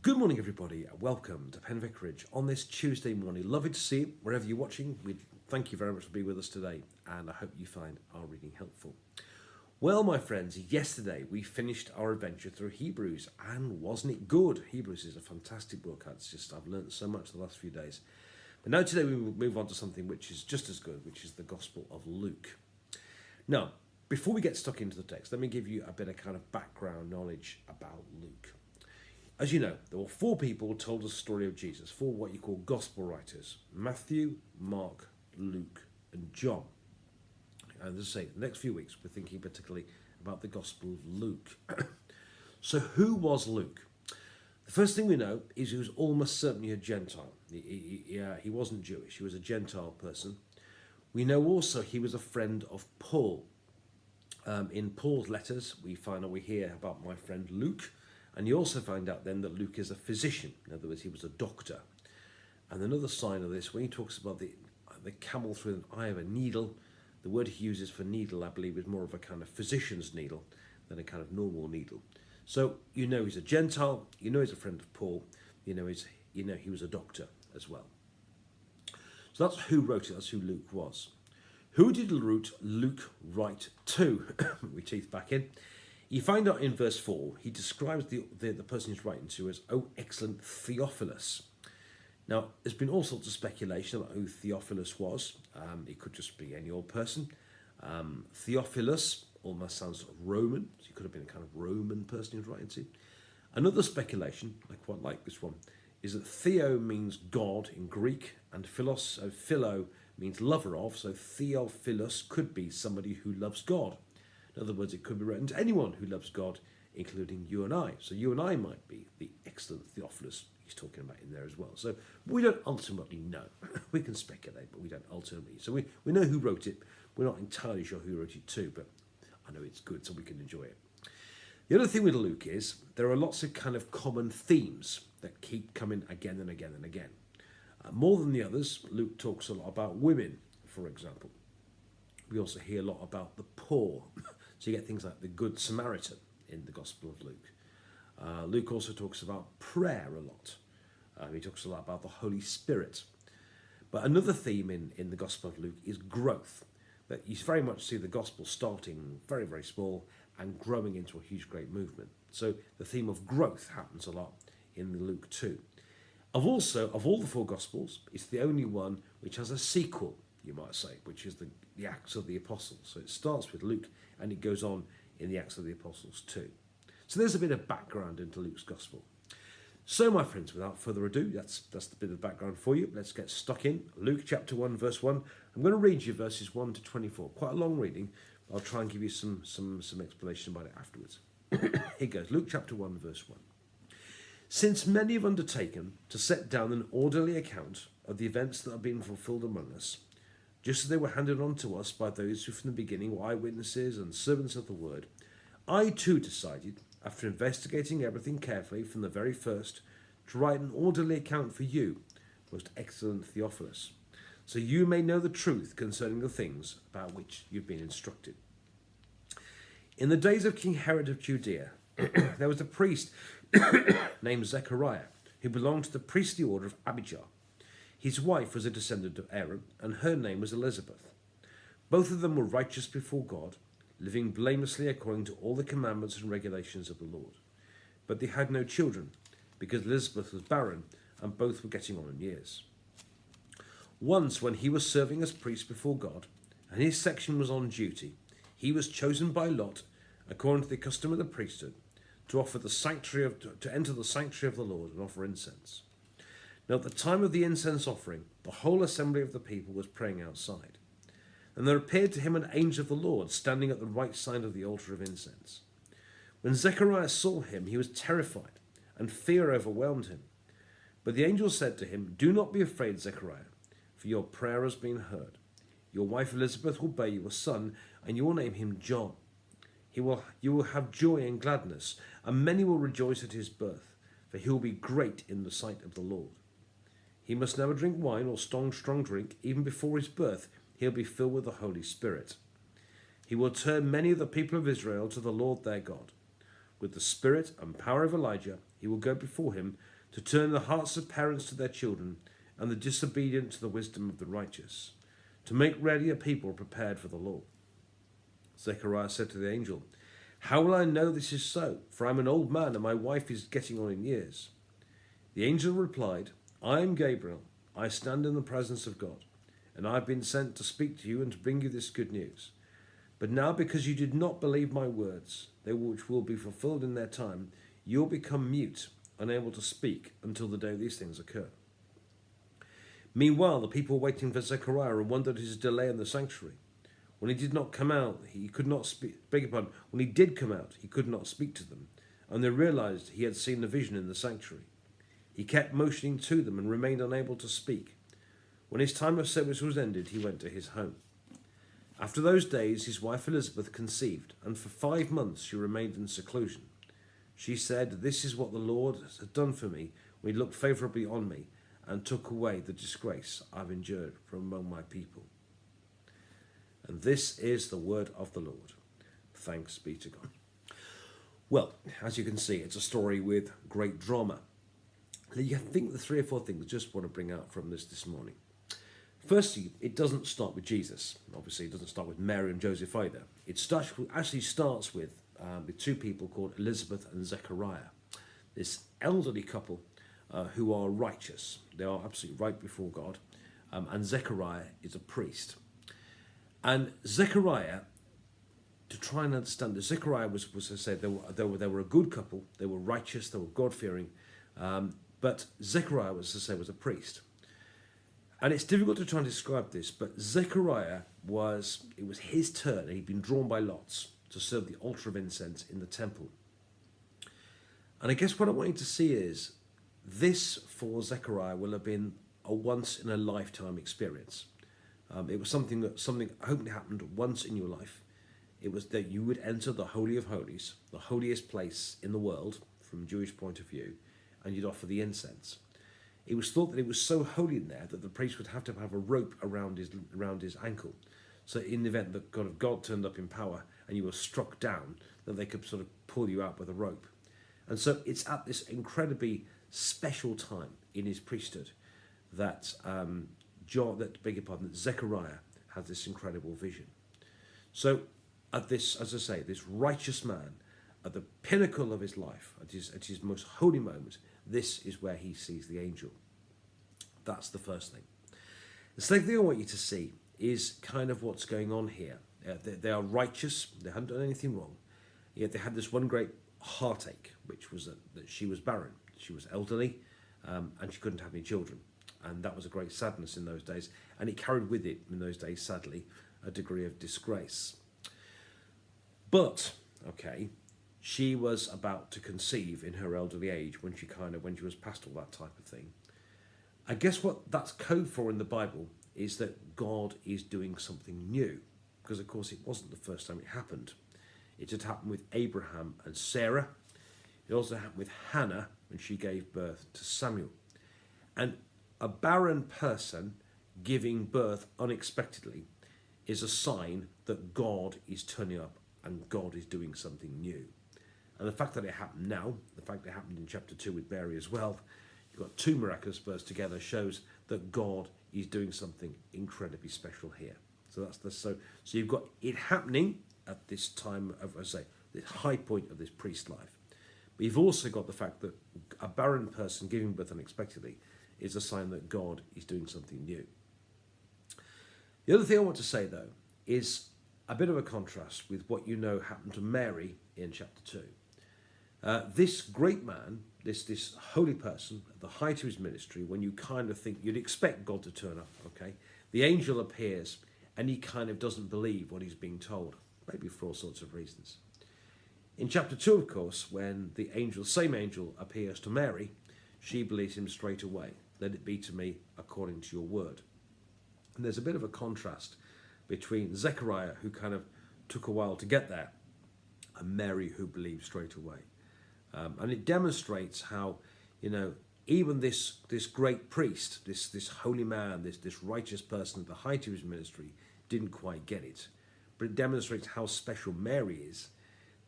Good morning, everybody. Welcome to Pen Vicarage on this Tuesday morning. Lovely to see you wherever you're watching. We thank you very much for being with us today, and I hope you find our reading helpful. Well, my friends, yesterday we finished our adventure through Hebrews, and wasn't it good? Hebrews is a fantastic book. I've learned so much the last few days. But now today we will move on to something which is just as good, which is the Gospel of Luke. Now, before we get stuck into the text, let me give you a bit of kind of background knowledge about Luke. As you know, there were four people who told the story of Jesus, four what you call gospel writers: Matthew, Mark, Luke, and John. And as I say, the next few weeks we're thinking particularly about the Gospel of Luke. So who was Luke? The first thing we know is he was almost certainly a Gentile. He wasn't Jewish, he was a Gentile person. We know also he was a friend of Paul. In Paul's letters, we hear about my friend Luke. And you also find out then that Luke is a physician. In other words, he was a doctor. And another sign of this, when he talks about the camel through an eye of a needle, the word he uses for needle, I believe, is more of a kind of physician's needle than a kind of normal needle. So you know he's a Gentile, you know he's a friend of Paul, you know he was a doctor as well. So that's who wrote it, that's who Luke was. Who did Luke write to? We teeth back in. You find out in verse 4, he describes the person he's writing to as, "Oh, excellent Theophilus." Now, there's been all sorts of speculation about who Theophilus was. It could just be any old person. Theophilus almost sounds sort of Roman, so he could have been a kind of Roman person he was writing to. Another speculation, I quite like this one, is that Theo means God in Greek, and philo means lover of, so Theophilus could be somebody who loves God. In other words, it could be written to anyone who loves God, including you and I. So you and I might be the excellent Theophilus he's talking about in there as well. So we don't ultimately know. We can speculate, but we don't ultimately. So we know who wrote it. We're not entirely sure who wrote it to, but I know it's good, so we can enjoy it. The other thing with Luke is there are lots of kind of common themes that keep coming again and again and again. More than the others, Luke talks a lot about women, for example. We also hear a lot about the poor. So you get things like the Good Samaritan in the Gospel of Luke. Luke also talks about prayer a lot. He talks a lot about the Holy Spirit. But another theme in the Gospel of Luke is growth. That you very much see the Gospel starting very, very small and growing into a huge, great movement. So the theme of growth happens a lot in Luke 2. Of all the four Gospels, it's the only one which has a sequel, you might say, which is the Acts of the Apostles. So it starts with Luke and it goes on in the Acts of the Apostles too. So there's a bit of background into Luke's Gospel. So my friends, without further ado, that's the bit of background for you. Let's get stuck in. Luke chapter 1, verse 1. I'm going to read you verses 1 to 24. Quite a long reading. I'll try and give you some explanation about it afterwards. Here goes. Luke chapter 1, verse 1. Since many have undertaken to set down an orderly account of the events that have been fulfilled among us, just as they were handed on to us by those who from the beginning were eyewitnesses and servants of the word, I too decided, after investigating everything carefully from the very first, to write an orderly account for you, most excellent Theophilus, so you may know the truth concerning the things about which you've been instructed. In the days of King Herod of Judea, there was a priest named Zechariah, who belonged to the priestly order of Abijah. His wife was a descendant of Aaron, and her name was Elizabeth. Both of them were righteous before God, living blamelessly according to all the commandments and regulations of the Lord. But they had no children, because Elizabeth was barren, and both were getting on in years. Once, when he was serving as priest before God, and his section was on duty, he was chosen by lot, according to the custom of the priesthood, to enter the sanctuary of the Lord and offer incense. Now at the time of the incense offering, the whole assembly of the people was praying outside. And there appeared to him an angel of the Lord standing at the right side of the altar of incense. When Zechariah saw him, he was terrified, and fear overwhelmed him. But the angel said to him, "Do not be afraid, Zechariah, for your prayer has been heard. Your wife Elizabeth will bear you a son, and you will name him John. You will have joy and gladness, and many will rejoice at his birth, for he will be great in the sight of the Lord. He must never drink wine or strong drink. Even before his birth, he'll be filled with the Holy Spirit. He will turn many of the people of Israel to the Lord their God. With the spirit and power of Elijah, He will go before him to turn the hearts of parents to their children and the disobedient to the wisdom of the righteous, to make ready a people prepared for the Lord. Zechariah said to the angel, "How will I know this is so? For I am an old man and my wife is getting on in years." The angel replied, "I am Gabriel. I stand in the presence of God, and I have been sent to speak to you and to bring you this good news. But now, because you did not believe my words, which will be fulfilled in their time, you will become mute, unable to speak until the day these things occur." Meanwhile, the people were waiting for Zechariah and wondered at his delay in the sanctuary. When he did not come out, he could not speak. When he did come out, he could not speak to them, and they realized he had seen the vision in the sanctuary. He kept motioning to them and remained unable to speak. When his time of service was ended, he went to his home. After those days, his wife Elizabeth conceived, and for 5 months she remained in seclusion. She said, "This is what the Lord has done for me when he looked favourably on me and took away the disgrace I've endured from among my people." And this is the word of the Lord. Thanks be to God. Well, as you can see, it's a story with great drama. I think the 3 or 4 things I just want to bring out from this morning. Firstly, it doesn't start with Jesus. Obviously, it doesn't start with Mary and Joseph either. It actually starts with 2 people called Elizabeth and Zechariah, this elderly couple who are righteous. They are absolutely right before God, and Zechariah is a priest. And Zechariah, to try and understand this, Zechariah was as I said, they were a good couple. They were righteous. They were God-fearing. But Zechariah, as I say, was a priest. And it's difficult to try and describe this, but Zechariah it was his turn, and he'd been drawn by lots to serve the altar of incense in the temple. And I guess what I want you to see is this for Zechariah will have been a once-in-a-lifetime experience. It was something hopefully happened once in your life. It was that you would enter the Holy of Holies, the holiest place in the world from a Jewish point of view, and you'd offer the incense. It was thought that it was so holy in there that the priest would have to have a rope around his ankle. So in the event that God turned up in power and you were struck down, that they could sort of pull you out with a rope. And so it's at this incredibly special time in his priesthood that that Zechariah has this incredible vision. So at this, as I say, this righteous man, at the pinnacle of his life, at his most holy moment, this is where he sees the angel. That's the first thing. The second thing I want you to see is kind of what's going on here. They are righteous, they hadn't done anything wrong, yet they had this one great heartache, which was that she was barren. She was elderly, and she couldn't have any children. And that was a great sadness in those days. And it carried with it, in those days, sadly, a degree of disgrace. But, she was about to conceive in her elderly age when she was past all that type of thing. I guess what that's code for in the Bible is that God is doing something new. Because, of course, it wasn't the first time it happened. It had happened with Abraham and Sarah. It also happened with Hannah when she gave birth to Samuel. And a barren person giving birth unexpectedly is a sign that God is turning up and God is doing something new. And the fact that it happened now, the fact that it happened in chapter 2 with Mary as well, you've got 2 miraculous births together, shows that God is doing something incredibly special here. So so you've got it happening at this time of, as I say, this high point of this priest's life. But you've also got the fact that a barren person giving birth unexpectedly is a sign that God is doing something new. The other thing I want to say, though, is a bit of a contrast with what you know happened to Mary in chapter 2. This great man, this holy person, at the height of his ministry, when you kind of think you'd expect God to turn up, the angel appears and he kind of doesn't believe what he's being told, maybe for all sorts of reasons. In chapter 2, of course, when the same angel appears to Mary, she believes him straight away. Let it be to me according to your word. And there's a bit of a contrast between Zechariah, who kind of took a while to get there, and Mary, who believed straight away. And it demonstrates how, even this great priest, this holy man, this righteous person at the height of his ministry, didn't quite get it. But it demonstrates how special Mary is,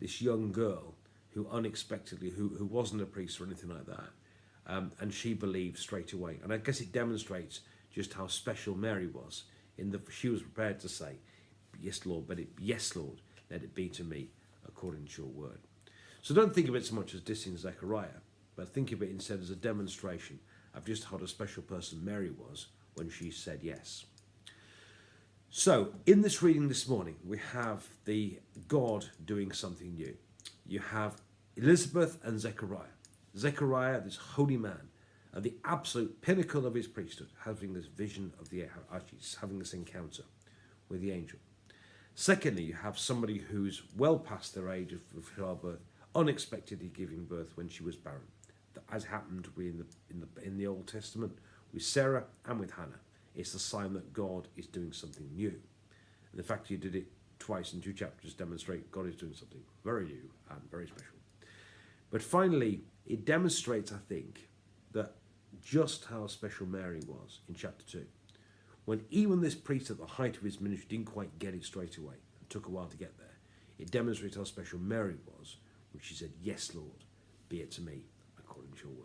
this young girl who unexpectedly, who wasn't a priest or anything like that, and she believed straight away. And I guess it demonstrates just how special Mary was in that she was prepared to say, "Yes, Lord, yes, Lord, let it be to me according to your word." So don't think of it so much as dissing Zechariah, but think of it instead as a demonstration of just how a special person Mary was when she said yes. So, in this reading this morning, we have the God doing something new. You have Elizabeth and Zechariah. Zechariah, this holy man, at the absolute pinnacle of his priesthood, having this vision of having this encounter with the angel. Secondly, you have somebody who's well past their age of childbirth, unexpectedly giving birth when she was barren, as happened in the Old Testament with Sarah and with Hannah. It's a sign that God is doing something new. And the fact he did it twice in 2 chapters demonstrate God is doing something very new and very special. But finally, it demonstrates, I think, that just how special Mary was in chapter 2. When even this priest at the height of his ministry didn't quite get it straight away, and took a while to get there, it demonstrates how special Mary was when she said, "Yes, Lord, be it to me according to your word."